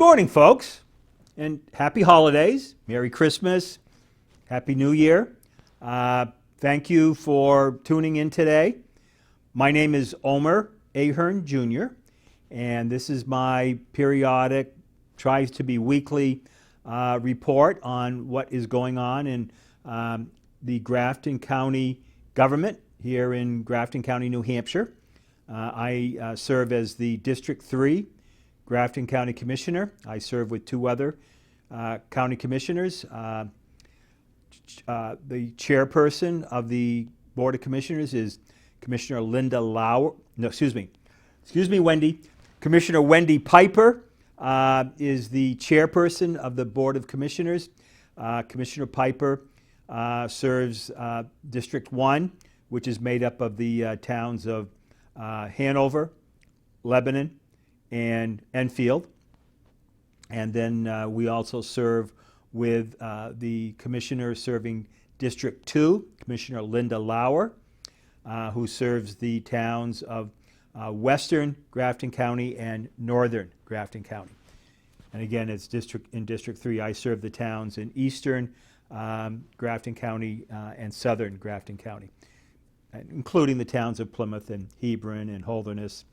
morning, folks, and happy holidays. Merry Christmas. Happy New Year. Thank you for tuning in today. My name is Omer, Ahern Jr., and this is my periodic, tries to be weekly report on what is going on in the Grafton County government here in Grafton County, New Hampshire. I serve as the District 3 Grafton County Commissioner. I serve with two other county commissioners. The chairperson of the Board of Commissioners is Commissioner Linda Lauer. No, excuse me, Wendy. Commissioner Wendy Piper is the chairperson of the Board of Commissioners. Commissioner Piper serves District 1, which is made up of the towns of Hanover, Lebanon, and Enfield. And then we also serve with the commissioner serving District 2, Commissioner Linda Lauer, who serves the towns of Western Grafton County and Northern Grafton County. And again, it's in District 3, I serve the towns in Eastern Grafton County and Southern Grafton County, including the towns of Plymouth and Hebron and Holderness,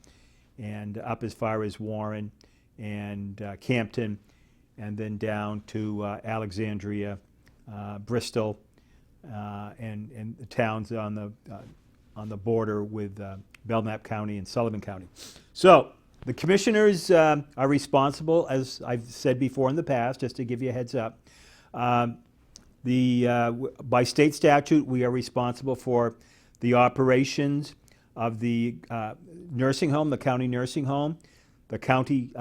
and up as far as Warren and Campton, and then down to Alexandria, Bristol, and the towns on the border with Belknap County and Sullivan County. So the commissioners are responsible, as I've said before in the past, just to give you a heads up. By state statute, we are responsible for the operations of the nursing home, the county nursing home, the county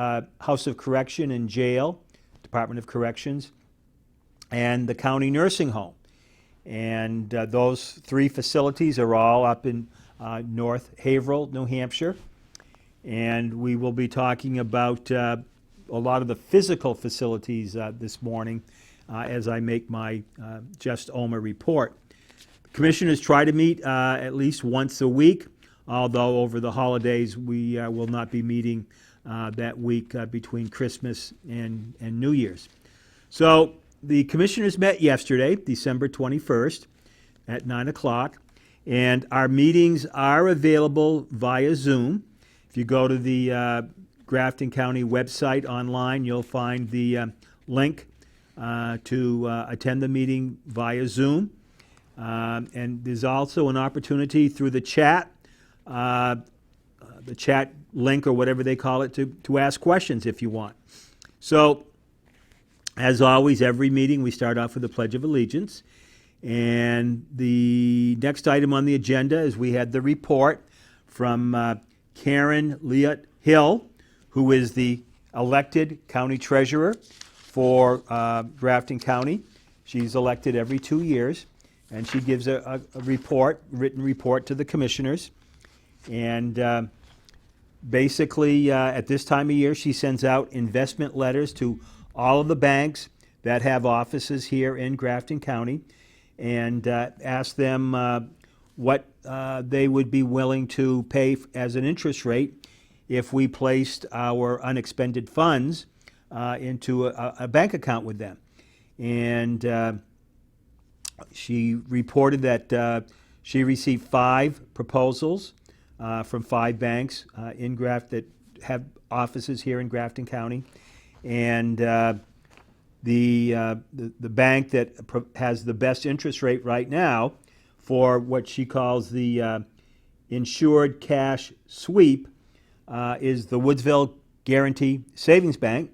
house of correction and jail, Department of Corrections, and the county nursing home. And those three facilities are all up in North Haverhill, New Hampshire. And we will be talking about a lot of the physical facilities this morning as I make my Just Omer report. Commissioners try to meet at least once a week, although over the holidays we will not be meeting that week between Christmas and New Year's. So the commissioners met yesterday, December 21st at 9 o'clock, and our meetings are available via Zoom. If you go to the Grafton County website online, you'll find the link to attend the meeting via Zoom. And there's also an opportunity through the chat link or whatever they call it to ask questions if you want. So, as always, every meeting we start off with the Pledge of Allegiance. And the next item on the agenda is we had the report from Karen Leott Hill, who is the elected county treasurer for Grafton County. She's elected every 2 years. And she gives a written report to the commissioners. And basically, at this time of year, she sends out investment letters to all of the banks that have offices here in Grafton County and asks them what they would be willing to pay as an interest rate if we placed our unexpended funds into a bank account with them. And she reported that she received 5 proposals from 5 banks in that have offices here in Grafton County, and the bank that has the best interest rate right now for what she calls the insured cash sweep is the Woodsville Guarantee Savings Bank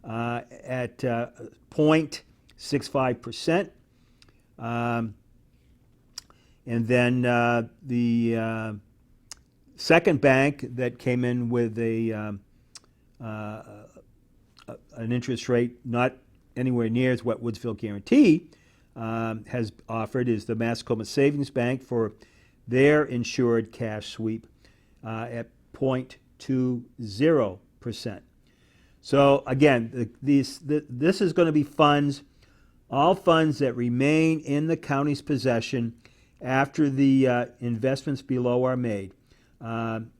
at 0.65%. And then the second bank that came in with an interest rate not anywhere near as what Woodsville Guarantee has offered is the Mascoma Savings Bank for their insured cash sweep at 0.20%. So again, this is going to be funds, all funds that remain in the county's possession after the investments below are made. And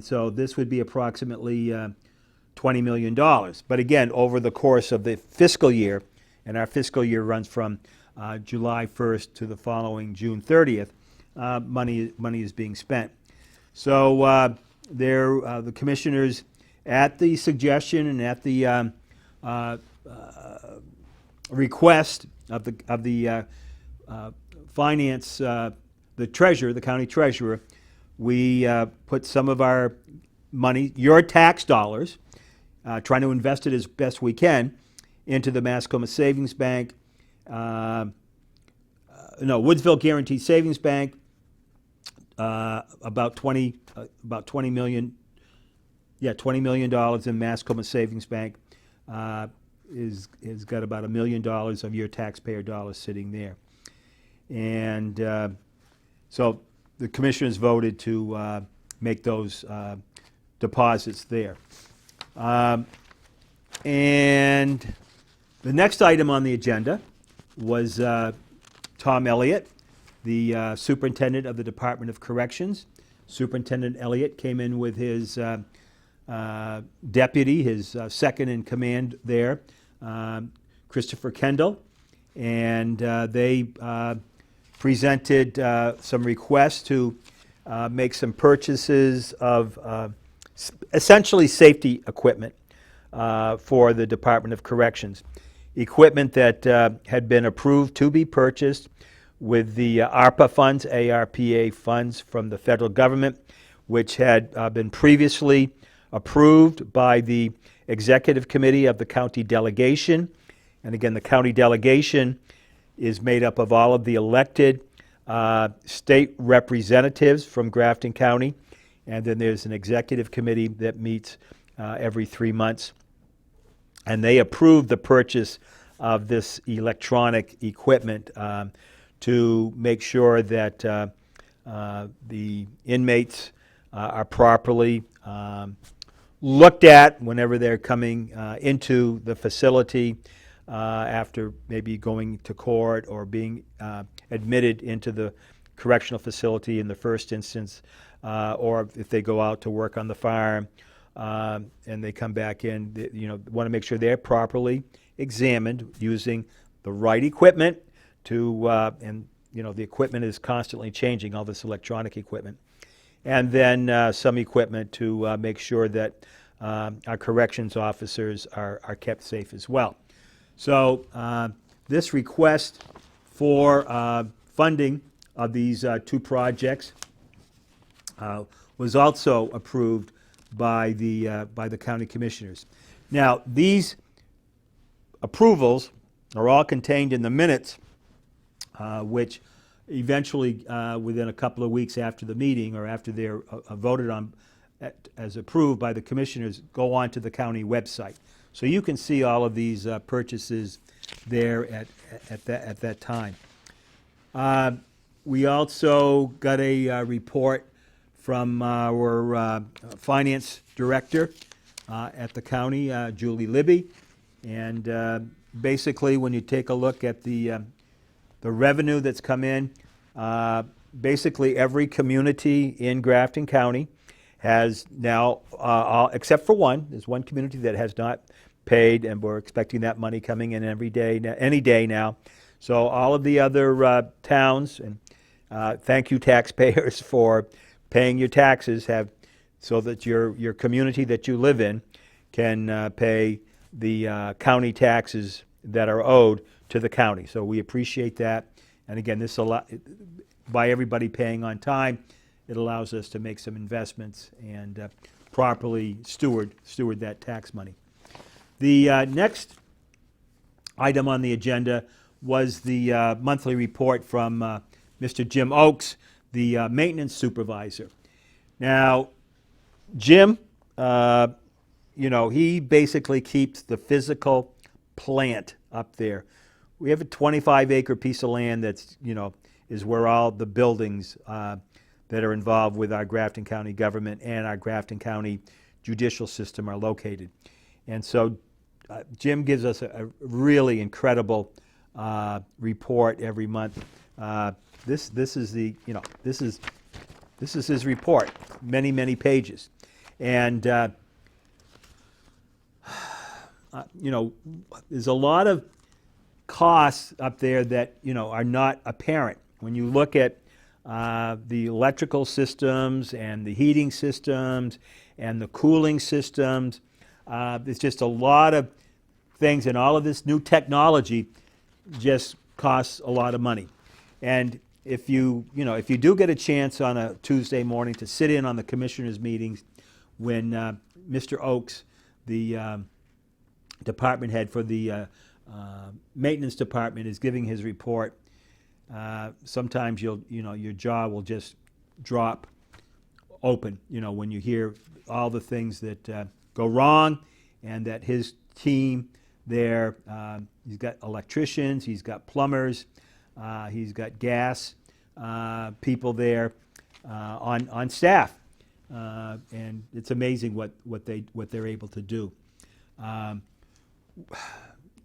so this would be approximately $20 million. But again, over the course of the fiscal year, and our fiscal year runs from July 1st to the following June 30th, money is being spent. So the commissioners, at the suggestion and at the request of the finance, the treasurer, the county treasurer, we put some of our money, your tax dollars, trying to invest it as best we can into the Mascoma Savings Bank, Woodsville Guaranteed Savings Bank, about $20 million. Yeah, $20 million in Mascoma Savings Bank is got about $1 million of your taxpayer dollars sitting there, and so the commissioners voted to make those deposits there. And the next item on the agenda was Tom Elliott, the superintendent of the Department of Corrections. Superintendent Elliott came in with his deputy, his second in command there, Christopher Kendall, and they presented some requests to make some purchases of essentially safety equipment for the Department of Corrections. Equipment that had been approved to be purchased with the ARPA funds, ARPA funds from the federal government, which had been previously approved by the executive committee of the county delegation. And again, the county delegation is made up of all of the elected state representatives from Grafton County. And then there's an executive committee that meets every 3 months. And they approved the purchase of this electronic equipment to make sure that the inmates are properly looked at whenever they're coming into the facility after maybe going to court or being admitted into the correctional facility in the first instance, or if they go out to work on the farm and they come back in, want to make sure they're properly examined using the right equipment and the equipment is constantly changing, all this electronic equipment. And then some equipment to make sure that our corrections officers are kept safe as well. So this request for funding of these two projects was also approved by the county commissioners. Now, these approvals are all contained in the minutes, which eventually, within a couple of weeks after the meeting or after they're voted on as approved by the commissioners, go on to the county website. So you can see all of these purchases there at that time. We also got a report from our finance director at the county, Julie Libby, and basically when you take a look at the revenue that's come in, basically every community in Grafton County has now, except for one, there's one community that has not paid, and we're expecting that money coming in every day, any day now. So all of the other towns, and thank you taxpayers for paying your taxes, have so that your community that you live in can pay the county taxes that are owed to the county. So we appreciate that. And again, this by everybody paying on time, it allows us to make some investments and properly steward that tax money. The next item on the agenda was the monthly report from Mr. Jim Oakes, the maintenance supervisor. Now, Jim, he basically keeps the physical plant up there. We have a 25-acre piece of land that's, is where all the buildings that are involved with our Grafton County government and our Grafton County judicial system are located. And so Jim gives us a really incredible report every month. This is his report, many pages, and there's a lot of costs up there that, are not apparent. When you look at the electrical systems and the heating systems and the cooling systems, there's just a lot of things, and all of this new technology just costs a lot of money. And if you do get a chance on a Tuesday morning to sit in on the commissioners' meetings when Mr. Oakes, the department head for the maintenance department, is giving his report, sometimes your jaw will just drop open, when you hear all the things that go wrong, and that his team there, he's got electricians, he's got plumbers, he's got gas people there on staff, and it's amazing what they're able to do.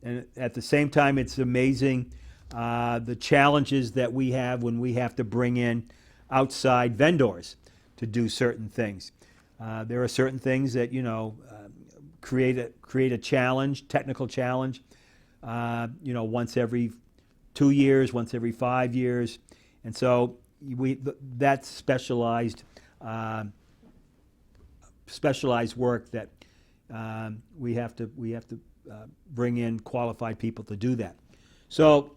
And at the same time, it's amazing the challenges that we have when we have to bring in outside vendors to do certain things. There are certain things that create a challenge, technical challenge. Once every 2 years, once every 5 years, and so that's specialized work that we have to bring in qualified people to do that. So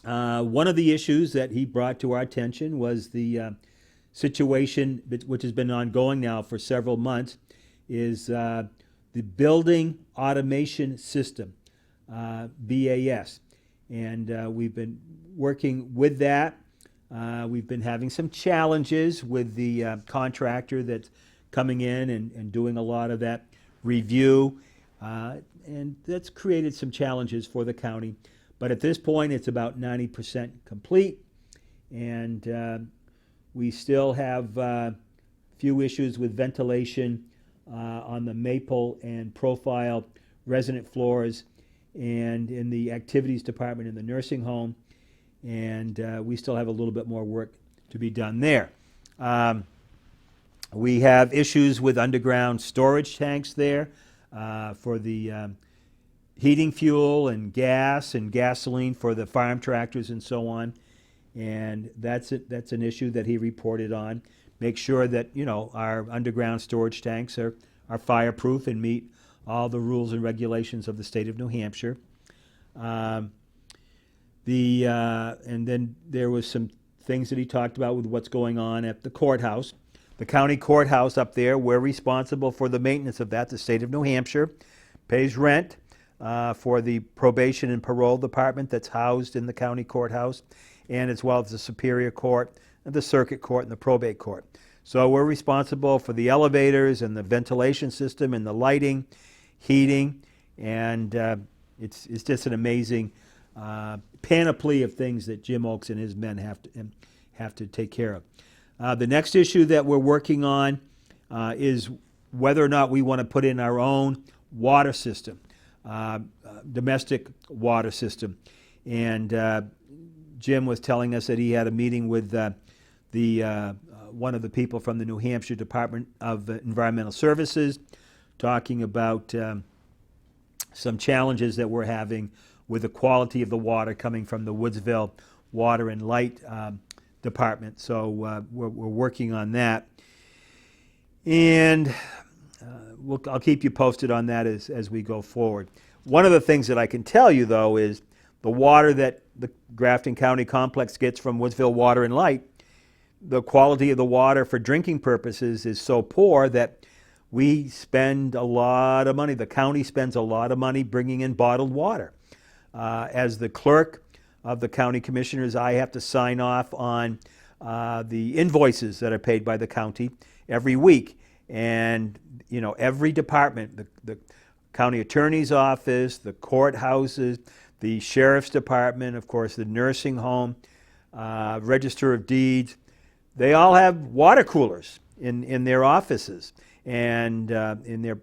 one of the issues that he brought to our attention was the situation, which has been ongoing now for several months, is the building automation system, BAS. And we've been working with that. We've been having some challenges with the contractor that's coming in and doing a lot of that review. And that's created some challenges for the county. But at this point, it's about 90% complete. And we still have a few issues with ventilation on the maple and profile resident floors and in the activities department in the nursing home. And we still have a little bit more work to be done there. We have issues with underground storage tanks there for the heating fuel and gas and gasoline for the farm tractors and so on. And that's an issue that he reported on. Make sure that our underground storage tanks are fireproof and meet all the rules and regulations of the state of New Hampshire. And then there was some things that he talked about with what's going on at the courthouse. The county courthouse up there, we're responsible for the maintenance of that. The state of New Hampshire pays rent for the probation and parole department that's housed in the county courthouse, and as well as the Superior Court, and the Circuit Court, and the Probate Court. So we're responsible for the elevators and the ventilation system and the lighting, heating, and it's just an amazing panoply of things that Jim Oakes and his men have to take care of. The next issue that we're working on is whether or not we want to put in our own water system, domestic water system. And Jim was telling us that he had a meeting with one of the people from the New Hampshire Department of Environmental Services, talking about some challenges that we're having with the quality of the water coming from the Woodsville Water and Light Department. So we're working on that. And I'll keep you posted on that as we go forward. One of the things that I can tell you, though, is the water that the Grafton County Complex gets from Woodsville Water and Light, the quality of the water for drinking purposes is so poor that we spend a lot of money. The county spends a lot of money bringing in bottled water. As the clerk of the county commissioners, I have to sign off on the invoices that are paid by the county every week. And, every department, the county attorney's office, the courthouses, the sheriff's department, of course, the nursing home, register of deeds, they all have water coolers in their offices and in their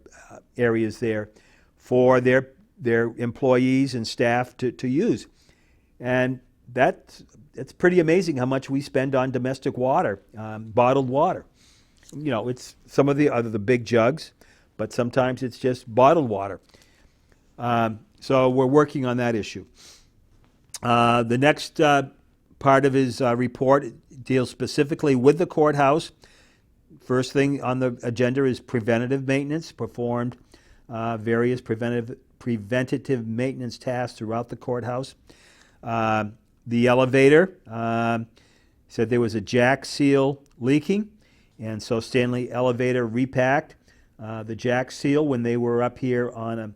areas there for their employees and staff to use. And it's pretty amazing how much we spend on domestic water, bottled water. It's some of the big jugs, but sometimes it's just bottled water. So we're working on that issue. The next part of his report deals specifically with the courthouse. First thing on the agenda is preventative maintenance, performed various preventative maintenance tasks throughout the courthouse. The elevator, said there was a jack seal leaking, and so Stanley Elevator repacked the jack seal when they were up here on an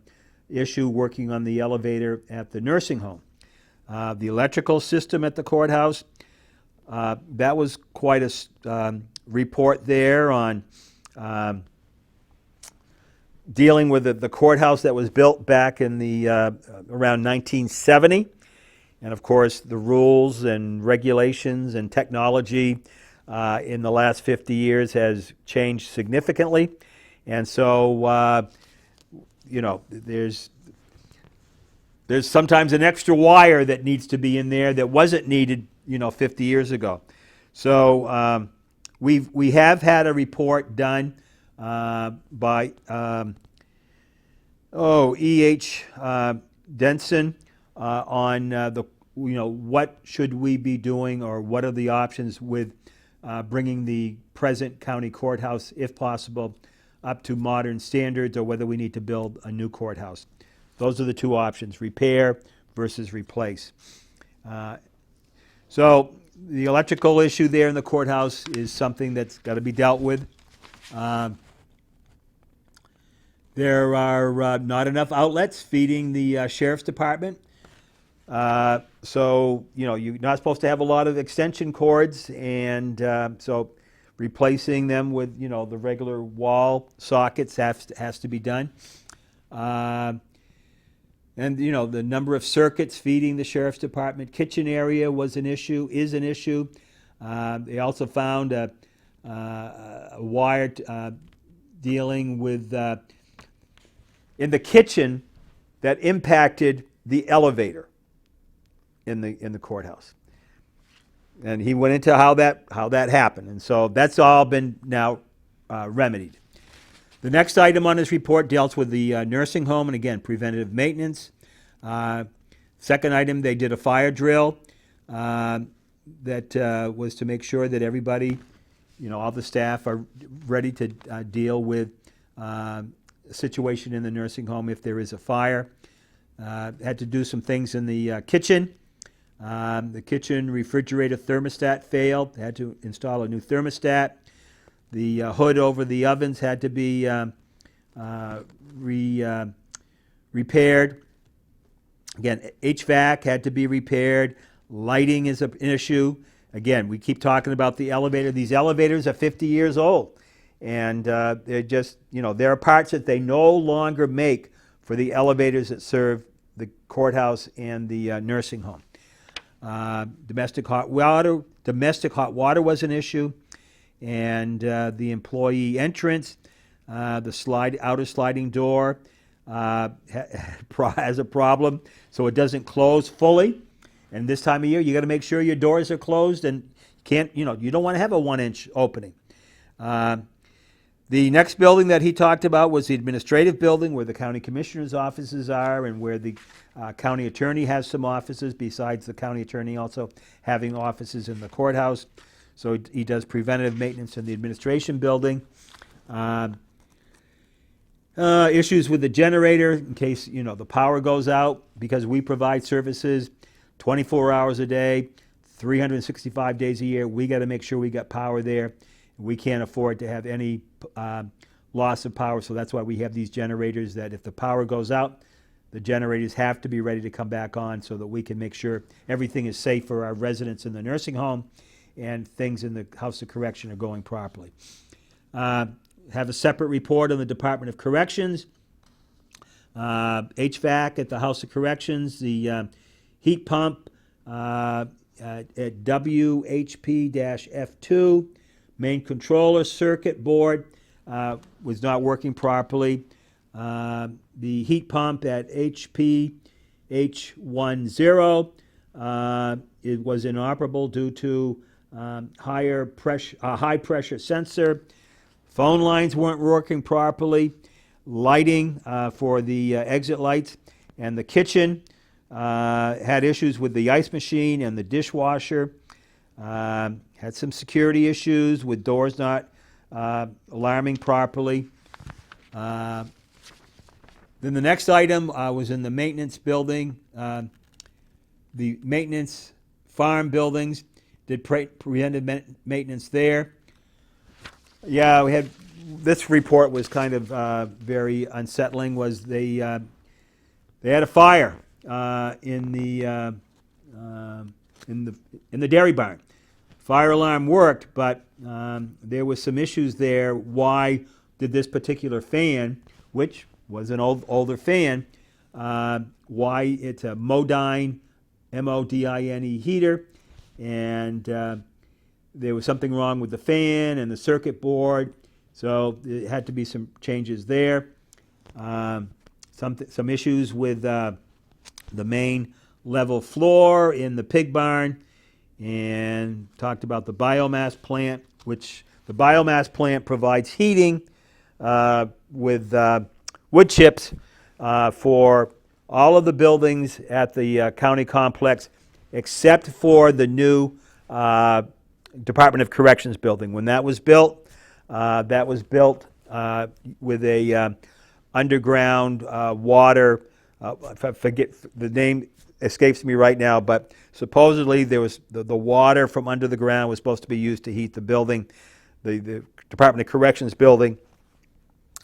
issue working on the elevator at the nursing home. The electrical system at the courthouse, that was quite a report there on dealing with the courthouse that was built back in the around 1970. And of course, the rules and regulations and technology in the last 50 years has changed significantly. And so, there's sometimes an extra wire that needs to be in there that wasn't needed, 50 years ago. So we have had a report done by E.H. Denson on what should we be doing, or what are the options with bringing the present county courthouse, if possible, up to modern standards, or whether we need to build a new courthouse. Those are the two options: repair versus replace. So the electrical issue there in the courthouse is something that's got to be dealt with. There are not enough outlets feeding the sheriff's department. So, you're not supposed to have a lot of extension cords, and so replacing them with, the regular wall sockets has to be done. And, the number of circuits feeding the sheriff's department kitchen area is an issue. They also found a wire dealing with in the kitchen that impacted the elevator in the courthouse. And he went into how that happened. And so that's all been now remedied. The next item on his report deals with the nursing home, and again, preventative maintenance. Second item, they did a fire drill that was to make sure that everybody, all the staff are ready to deal with a situation in the nursing home if there is a fire. Had to do some things in the kitchen. The kitchen refrigerator thermostat failed. Had to install a new thermostat. The hood over the ovens had to be repaired. Again, HVAC had to be repaired. Lighting is an issue. Again, we keep talking about the elevator. These elevators are 50 years old. And they're just, there are parts that they no longer make for the elevators that serve the courthouse and the nursing home. Domestic hot water was an issue, and the employee entrance, the outer sliding door has a problem, so it doesn't close fully. And this time of year, you got to make sure your doors are closed, and you don't want to have a 1-inch opening. The next building that he talked about was the administrative building, where the county commissioner's offices are, and where the county attorney has some offices, besides the county attorney also having offices in the courthouse. So he does preventative maintenance in the administration building. Issues with the generator, in case the power goes out, because we provide services 24 hours a day, 365 days a year. We got to make sure we got power there. We can't afford to have any loss of power, so that's why we have these generators, that if the power goes out, the generators have to be ready to come back on so that we can make sure everything is safe for our residents in the nursing home and things in the House of Correction are going properly. Have a separate report on the Department of Corrections. HVAC at the House of Corrections, the heat pump at WHP-F2, main controller circuit board was not working properly. The heat pump at HP H10 it was inoperable due to high pressure sensor. Phone lines weren't working properly. lighting for the exit lights, and the kitchen had issues with the ice machine and the dishwasher. Had some security issues with doors not alarming properly. Then the next item was in the maintenance building. The maintenance farm buildings did preventive maintenance there. Yeah, we had, this report was kind of very unsettling. Was they had a fire in the dairy barn. Fire alarm worked, but there was some issues there. Why did this particular fan, which was an older fan, why it's a Modine, M-O-D-I-N-E heater, and there was something wrong with the fan and the circuit board, so there had to be some changes there. Some issues with the main level floor in the pig barn, and talked about the biomass plant, which the biomass plant provides heating with wood chips for all of the buildings at the county complex except for the new Department of Corrections building. When that was built with a underground water, I forget, the name escapes me right now, but supposedly there was the water from under the ground was supposed to be used to heat the building, the Department of Corrections building.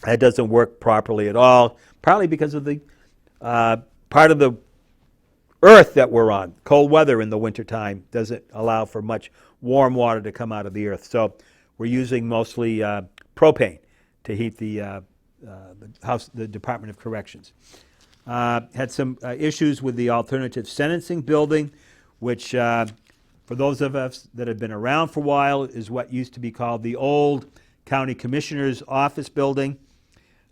That doesn't work properly at all, partly because of the part of the earth that we're on. Cold weather in the wintertime doesn't allow for much warm water to come out of the earth. So we're using mostly propane to heat the Department of Corrections. Had some issues with the alternative sentencing building, which for those of us that have been around for a while is what used to be called the old county commissioner's office building.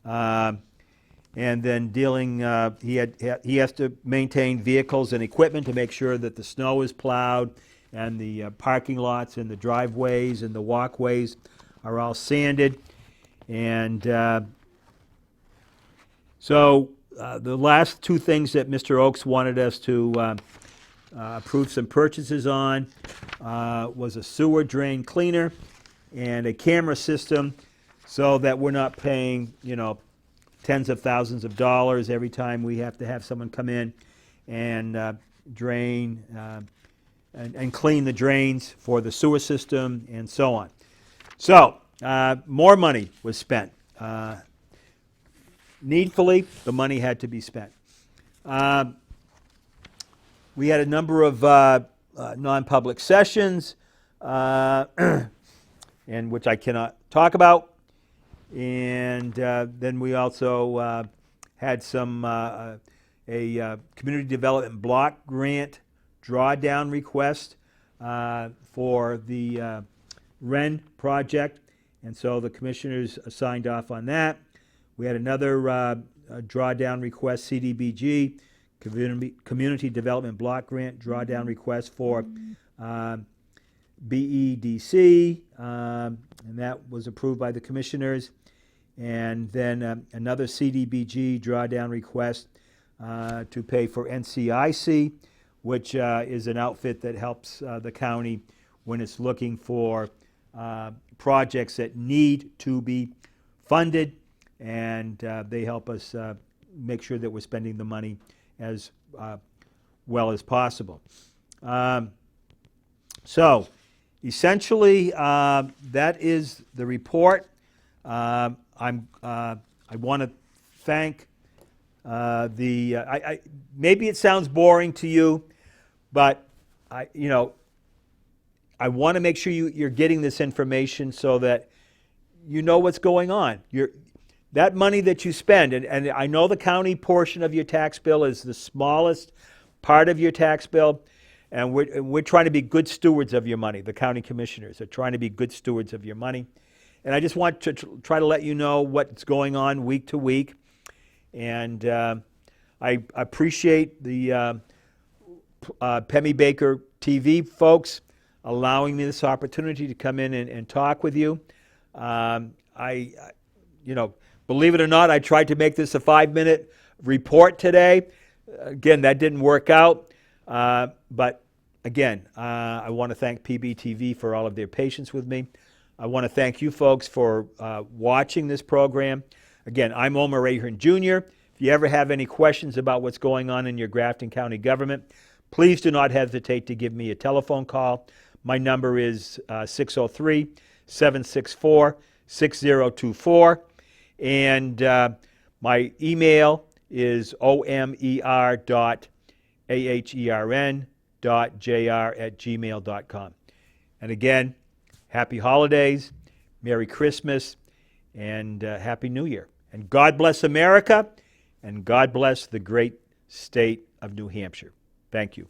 And then dealing, he has to maintain vehicles and equipment to make sure that the snow is plowed and the parking lots and the driveways and the walkways are all sanded. And so the last two things that Mr. Oakes wanted us to approve some purchases on was a sewer drain cleaner and a camera system, so that we're not paying, tens of thousands of dollars every time we have to have someone come in and drain and clean the drains for the sewer system and so on. So more money was spent. Needfully, the money had to be spent. We had a number of non-public sessions, and which I cannot talk about. And then we also had some a community development block grant drawdown request for the Wren project, and so the commissioners signed off on that. We had another drawdown request, CDBG, Community Development Block Grant drawdown request for BEDC, and that was approved by the commissioners. And then another CDBG drawdown request to pay for NCIC, which is an outfit that helps the county when it's looking for projects that need to be funded, and they help us make sure that we're spending the money as well as possible. So essentially, that is the report. I want to thank maybe it sounds boring to you, but I want to make sure you're getting this information so that you know what's going on. That money that you spend, and I know the county portion of your tax bill is the smallest part of your tax bill, and we're trying to be good stewards of your money. The county commissioners are trying to be good stewards of your money. And I just want to try to let you know what's going on week to week. And I appreciate the Pemmy Baker TV folks allowing me this opportunity to come in and talk with you. Believe Believe it or not, I tried to make this a 5-minute report today. Again, that didn't work out. But again, I want to thank PBTV for all of their patience with me. I want to thank you folks for watching this program. Again, I'm Omer Ahern Jr. If you ever have any questions about what's going on in your Grafton County government, please do not hesitate to give me a telephone call. My number is 603-764-6024. And my email is omer.ahern.jr@gmail.com. And again, happy holidays, Merry Christmas, and Happy New Year. And God bless America, and God bless the great state of New Hampshire. Thank you.